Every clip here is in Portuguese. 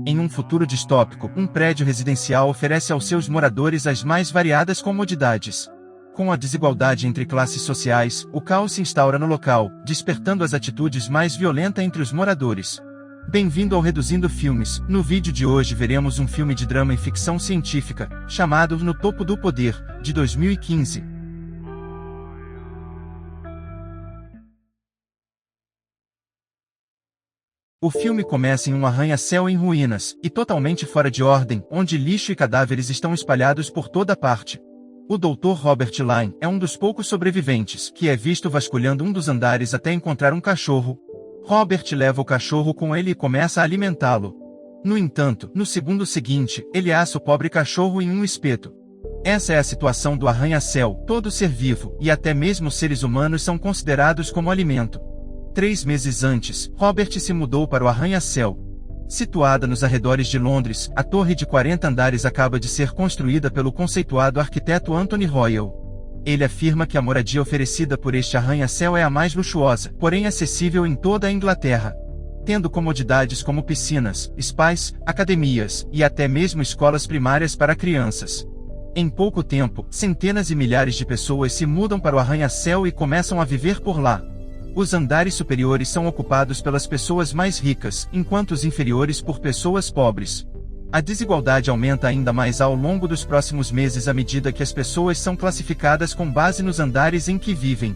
Em um futuro distópico, um prédio residencial oferece aos seus moradores as mais variadas comodidades. Com a desigualdade entre classes sociais, o caos se instaura no local, despertando as atitudes mais violentas entre os moradores. Bem-vindo ao Reduzindo Filmes. No vídeo de hoje veremos um filme de drama e ficção científica, chamado No Topo do Poder, de 2015. O filme começa em um arranha-céu em ruínas, e totalmente fora de ordem, onde lixo e cadáveres estão espalhados por toda parte. O Dr. Robert Lyne é um dos poucos sobreviventes, que é visto vasculhando um dos andares até encontrar um cachorro. Robert leva o cachorro com ele e começa a alimentá-lo. No entanto, no segundo seguinte, ele assa o pobre cachorro em um espeto. Essa é a situação do arranha-céu. Todo ser vivo, e até mesmo seres humanos são considerados como alimento. 3 meses antes, Robert se mudou para o arranha-céu. Situada nos arredores de Londres, a torre de 40 andares acaba de ser construída pelo conceituado arquiteto Anthony Royal. Ele afirma que a moradia oferecida por este arranha-céu é a mais luxuosa, porém acessível em toda a Inglaterra, tendo comodidades como piscinas, spas, academias, e até mesmo escolas primárias para crianças. Em pouco tempo, centenas e milhares de pessoas se mudam para o arranha-céu e começam a viver por lá. Os andares superiores são ocupados pelas pessoas mais ricas, enquanto os inferiores por pessoas pobres. A desigualdade aumenta ainda mais ao longo dos próximos meses à medida que as pessoas são classificadas com base nos andares em que vivem.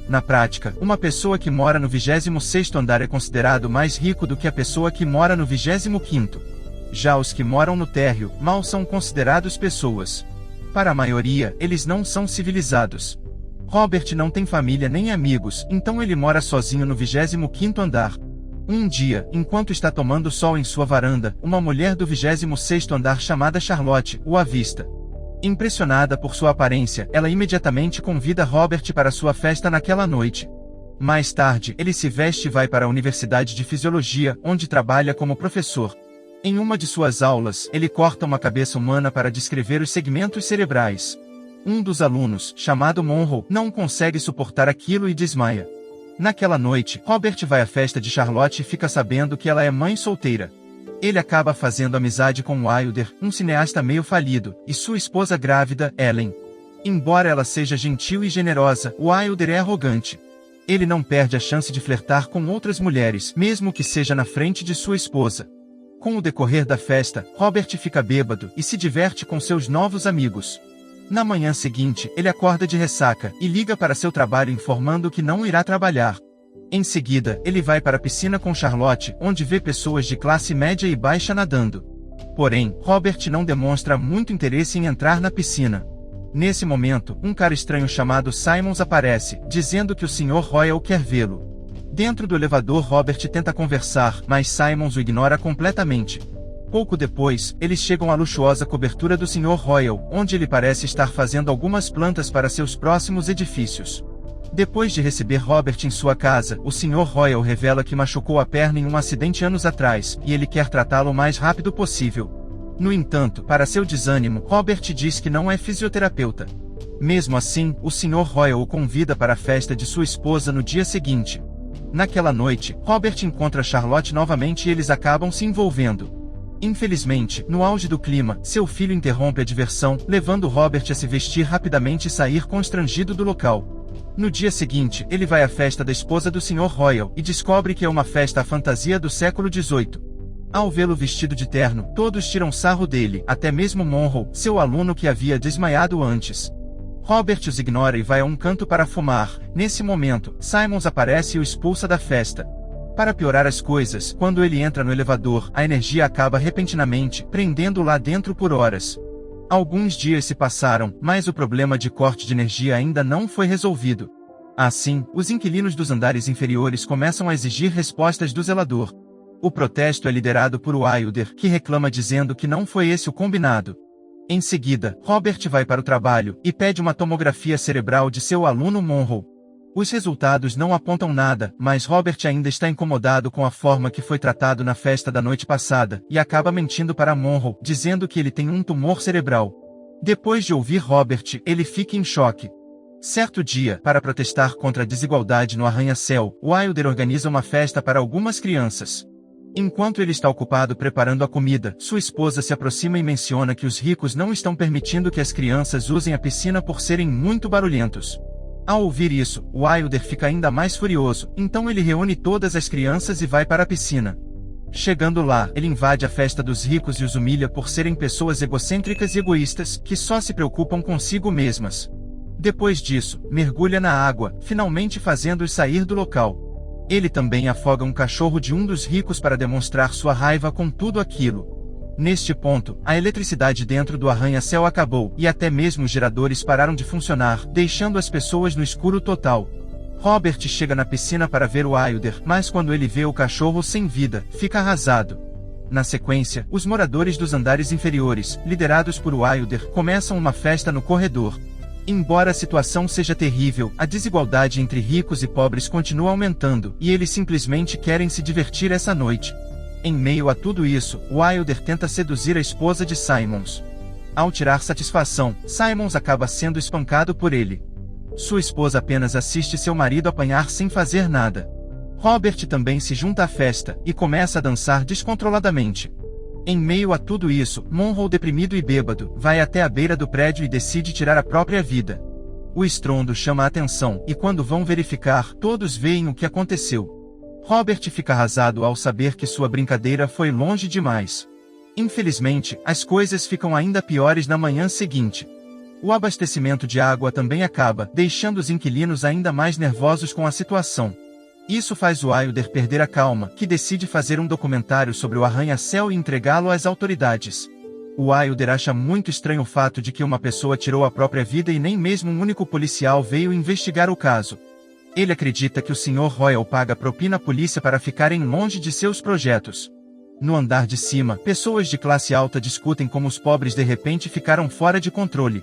Na prática, uma pessoa que mora no 26º andar é considerado mais rico do que a pessoa que mora no 25º. Já os que moram no térreo, mal são considerados pessoas. Para a maioria, eles não são civilizados. Robert não tem família nem amigos, então ele mora sozinho no 25º andar. Um dia, enquanto está tomando sol em sua varanda, uma mulher do 26º andar chamada Charlotte o avista. Impressionada por sua aparência, ela imediatamente convida Robert para sua festa naquela noite. Mais tarde, ele se veste e vai para a Universidade de Fisiologia, onde trabalha como professor. Em uma de suas aulas, ele corta uma cabeça humana para descrever os segmentos cerebrais. Um dos alunos, chamado Monroe, não consegue suportar aquilo e desmaia. Naquela noite, Robert vai à festa de Charlotte e fica sabendo que ela é mãe solteira. Ele acaba fazendo amizade com Wilder, um cineasta meio falido, e sua esposa grávida, Ellen. Embora ela seja gentil e generosa, Wilder é arrogante. Ele não perde a chance de flertar com outras mulheres, mesmo que seja na frente de sua esposa. Com o decorrer da festa, Robert fica bêbado e se diverte com seus novos amigos. Na manhã seguinte, ele acorda de ressaca e liga para seu trabalho informando que não irá trabalhar. Em seguida, ele vai para a piscina com Charlotte, onde vê pessoas de classe média e baixa nadando. Porém, Robert não demonstra muito interesse em entrar na piscina. Nesse momento, um cara estranho chamado Simons aparece, dizendo que o Sr. Royal quer vê-lo. Dentro do elevador, Robert tenta conversar, mas Simons o ignora completamente. Pouco depois, eles chegam à luxuosa cobertura do Sr. Royal, onde ele parece estar fazendo algumas plantas para seus próximos edifícios. Depois de receber Robert em sua casa, o Sr. Royal revela que machucou a perna em um acidente anos atrás, e ele quer tratá-lo o mais rápido possível. No entanto, para seu desânimo, Robert diz que não é fisioterapeuta. Mesmo assim, o Sr. Royal o convida para a festa de sua esposa no dia seguinte. Naquela noite, Robert encontra Charlotte novamente e eles acabam se envolvendo. Infelizmente, no auge do clima, seu filho interrompe a diversão, levando Robert a se vestir rapidamente e sair constrangido do local. No dia seguinte, ele vai à festa da esposa do Sr. Royal e descobre que é uma festa à fantasia do século XVIII. Ao vê-lo vestido de terno, todos tiram sarro dele, até mesmo Monroe, seu aluno que havia desmaiado antes. Robert os ignora e vai a um canto para fumar. Nesse momento, Simons aparece e o expulsa da festa. Para piorar as coisas, quando ele entra no elevador, a energia acaba repentinamente, prendendo-o lá dentro por horas. Alguns dias se passaram, mas o problema de corte de energia ainda não foi resolvido. Assim, os inquilinos dos andares inferiores começam a exigir respostas do zelador. O protesto é liderado por Wilder, que reclama dizendo que não foi esse o combinado. Em seguida, Robert vai para o trabalho e pede uma tomografia cerebral de seu aluno Monroe. Os resultados não apontam nada, mas Robert ainda está incomodado com a forma que foi tratado na festa da noite passada, e acaba mentindo para Monroe, dizendo que ele tem um tumor cerebral. Depois de ouvir Robert, ele fica em choque. Certo dia, para protestar contra a desigualdade no arranha-céu, Wilder organiza uma festa para algumas crianças. Enquanto ele está ocupado preparando a comida, sua esposa se aproxima e menciona que os ricos não estão permitindo que as crianças usem a piscina por serem muito barulhentos. Ao ouvir isso, Wilder fica ainda mais furioso, então ele reúne todas as crianças e vai para a piscina. Chegando lá, ele invade a festa dos ricos e os humilha por serem pessoas egocêntricas e egoístas, que só se preocupam consigo mesmas. Depois disso, mergulha na água, finalmente fazendo-os sair do local. Ele também afoga um cachorro de um dos ricos para demonstrar sua raiva com tudo aquilo. Neste ponto, a eletricidade dentro do arranha-céu acabou, e até mesmo os geradores pararam de funcionar, deixando as pessoas no escuro total. Robert chega na piscina para ver Wilder, mas quando ele vê o cachorro sem vida, fica arrasado. Na sequência, os moradores dos andares inferiores, liderados por Wilder, começam uma festa no corredor. Embora a situação seja terrível, a desigualdade entre ricos e pobres continua aumentando, e eles simplesmente querem se divertir essa noite. Em meio a tudo isso, Wilder tenta seduzir a esposa de Simmons. Ao tirar satisfação, Simmons acaba sendo espancado por ele. Sua esposa apenas assiste seu marido apanhar sem fazer nada. Robert também se junta à festa, e começa a dançar descontroladamente. Em meio a tudo isso, Monroe, deprimido e bêbado, vai até a beira do prédio e decide tirar a própria vida. O estrondo chama a atenção, e quando vão verificar, todos veem o que aconteceu. Robert fica arrasado ao saber que sua brincadeira foi longe demais. Infelizmente, as coisas ficam ainda piores na manhã seguinte. O abastecimento de água também acaba, deixando os inquilinos ainda mais nervosos com a situação. Isso faz Wilder perder a calma, que decide fazer um documentário sobre o arranha-céu e entregá-lo às autoridades. Wilder acha muito estranho o fato de que uma pessoa tirou a própria vida e nem mesmo um único policial veio investigar o caso. Ele acredita que o Sr. Royal paga propina à polícia para ficarem longe de seus projetos. No andar de cima, pessoas de classe alta discutem como os pobres de repente ficaram fora de controle.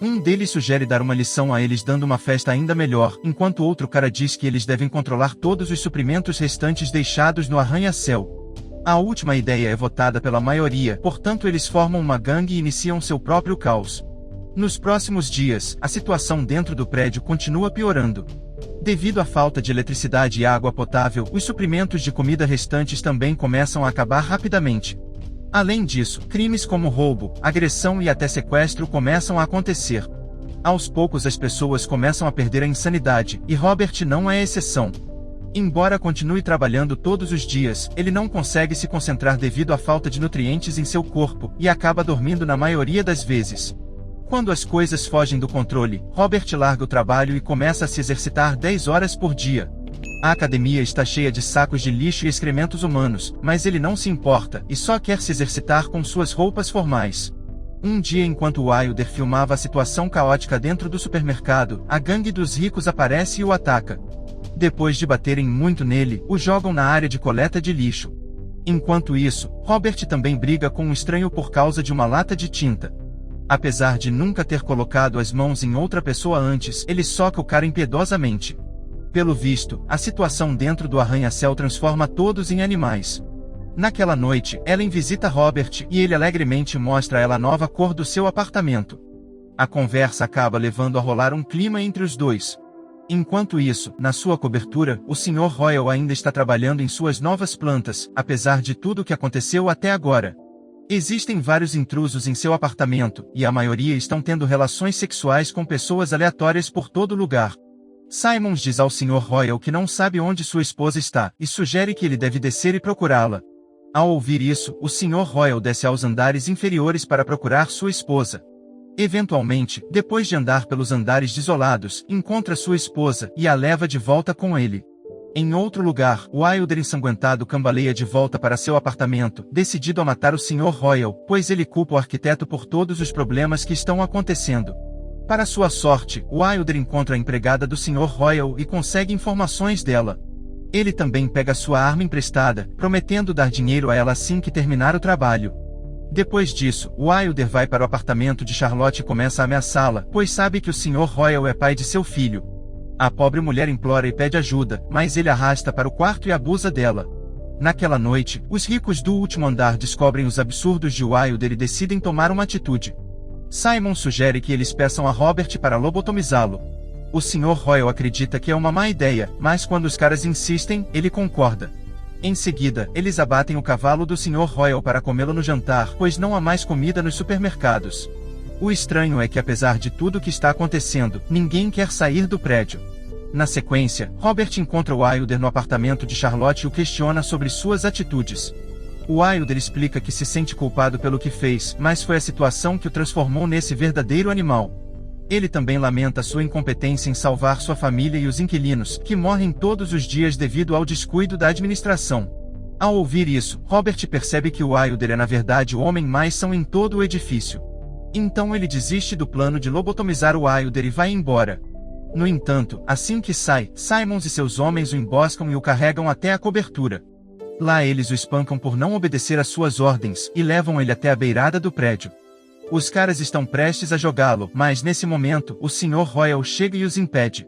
Um deles sugere dar uma lição a eles dando uma festa ainda melhor, enquanto outro cara diz que eles devem controlar todos os suprimentos restantes deixados no arranha-céu. A última ideia é votada pela maioria, portanto eles formam uma gangue e iniciam seu próprio caos. Nos próximos dias, a situação dentro do prédio continua piorando. Devido à falta de eletricidade e água potável, os suprimentos de comida restantes também começam a acabar rapidamente. Além disso, crimes como roubo, agressão e até sequestro começam a acontecer. Aos poucos as pessoas começam a perder a insanidade, e Robert não é exceção. Embora continue trabalhando todos os dias, ele não consegue se concentrar devido à falta de nutrientes em seu corpo, e acaba dormindo na maioria das vezes. Quando as coisas fogem do controle, Robert larga o trabalho e começa a se exercitar 10 horas por dia. A academia está cheia de sacos de lixo e excrementos humanos, mas ele não se importa, e só quer se exercitar com suas roupas formais. Um dia, enquanto Wilder filmava a situação caótica dentro do supermercado, a gangue dos ricos aparece e o ataca. Depois de baterem muito nele, o jogam na área de coleta de lixo. Enquanto isso, Robert também briga com um estranho por causa de uma lata de tinta. Apesar de nunca ter colocado as mãos em outra pessoa antes, ele soca o cara impiedosamente. Pelo visto, a situação dentro do arranha-céu transforma todos em animais. Naquela noite, Ellen visita Robert e ele alegremente mostra a ela a nova cor do seu apartamento. A conversa acaba levando a rolar um clima entre os dois. Enquanto isso, na sua cobertura, o Sr. Royal ainda está trabalhando em suas novas plantas, apesar de tudo o que aconteceu até agora. Existem vários intrusos em seu apartamento, e a maioria estão tendo relações sexuais com pessoas aleatórias por todo lugar. Simmons diz ao Sr. Royal que não sabe onde sua esposa está, e sugere que ele deve descer e procurá-la. Ao ouvir isso, o Sr. Royal desce aos andares inferiores para procurar sua esposa. Eventualmente, depois de andar pelos andares desolados, encontra sua esposa e a leva de volta com ele. Em outro lugar, Wilder ensanguentado cambaleia de volta para seu apartamento, decidido a matar o Sr. Royal, pois ele culpa o arquiteto por todos os problemas que estão acontecendo. Para sua sorte, Wilder encontra a empregada do Sr. Royal e consegue informações dela. Ele também pega sua arma emprestada, prometendo dar dinheiro a ela assim que terminar o trabalho. Depois disso, Wilder vai para o apartamento de Charlotte e começa a ameaçá-la, pois sabe que o Sr. Royal é pai de seu filho. A pobre mulher implora e pede ajuda, mas ele arrasta para o quarto e abusa dela. Naquela noite, os ricos do último andar descobrem os absurdos de Wilder e decidem tomar uma atitude. Simon sugere que eles peçam a Robert para lobotomizá-lo. O Sr. Royal acredita que é uma má ideia, mas quando os caras insistem, ele concorda. Em seguida, eles abatem o cavalo do Sr. Royal para comê-lo no jantar, pois não há mais comida nos supermercados. O estranho é que apesar de tudo o que está acontecendo, ninguém quer sair do prédio. Na sequência, Robert encontra Wilder no apartamento de Charlotte e o questiona sobre suas atitudes. Wilder explica que se sente culpado pelo que fez, mas foi a situação que o transformou nesse verdadeiro animal. Ele também lamenta sua incompetência em salvar sua família e os inquilinos, que morrem todos os dias devido ao descuido da administração. Ao ouvir isso, Robert percebe que Wilder é na verdade o homem mais são em todo o edifício. Então ele desiste do plano de lobotomizar Wilder e vai embora. No entanto, assim que sai, Simons e seus homens o emboscam e o carregam até a cobertura. Lá eles o espancam por não obedecer às suas ordens e levam ele até a beirada do prédio. Os caras estão prestes a jogá-lo, mas nesse momento, o Sr. Royal chega e os impede.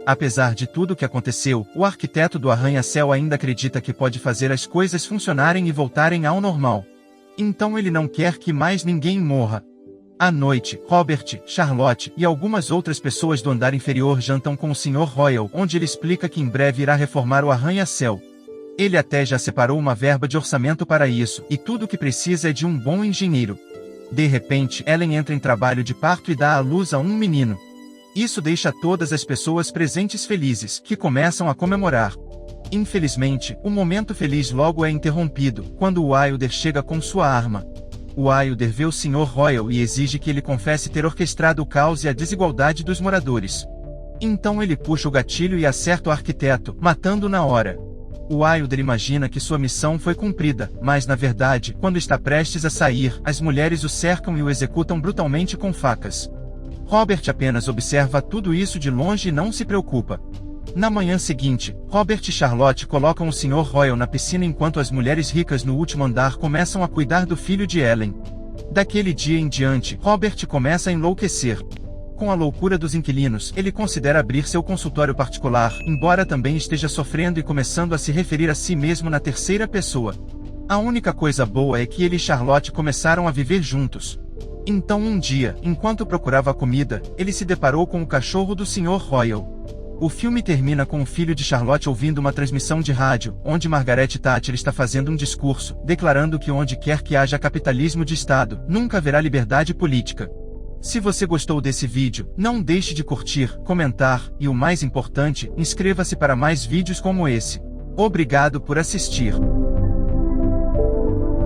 Apesar de tudo o que aconteceu, o arquiteto do arranha-céu ainda acredita que pode fazer as coisas funcionarem e voltarem ao normal. Então ele não quer que mais ninguém morra. À noite, Robert, Charlotte e algumas outras pessoas do andar inferior jantam com o Sr. Royal, onde ele explica que em breve irá reformar o arranha-céu. Ele até já separou uma verba de orçamento para isso, e tudo o que precisa é de um bom engenheiro. De repente, Ellen entra em trabalho de parto e dá à luz a um menino. Isso deixa todas as pessoas presentes felizes, que começam a comemorar. Infelizmente, o momento feliz logo é interrompido, quando Wilder chega com sua arma. Wilder vê o Sr. Royal e exige que ele confesse ter orquestrado o caos e a desigualdade dos moradores. Então ele puxa o gatilho e acerta o arquiteto, matando-o na hora. Wilder imagina que sua missão foi cumprida, mas na verdade, quando está prestes a sair, as mulheres o cercam e o executam brutalmente com facas. Robert apenas observa tudo isso de longe e não se preocupa. Na manhã seguinte, Robert e Charlotte colocam o Sr. Royal na piscina enquanto as mulheres ricas no último andar começam a cuidar do filho de Ellen. Daquele dia em diante, Robert começa a enlouquecer. Com a loucura dos inquilinos, ele considera abrir seu consultório particular, embora também esteja sofrendo e começando a se referir a si mesmo na terceira pessoa. A única coisa boa é que ele e Charlotte começaram a viver juntos. Então um dia, enquanto procurava comida, ele se deparou com o cachorro do Sr. Royal. O filme termina com o filho de Charlotte ouvindo uma transmissão de rádio, onde Margaret Thatcher está fazendo um discurso, declarando que onde quer que haja capitalismo de Estado, nunca haverá liberdade política. Se você gostou desse vídeo, não deixe de curtir, comentar, e o mais importante, inscreva-se para mais vídeos como esse. Obrigado por assistir.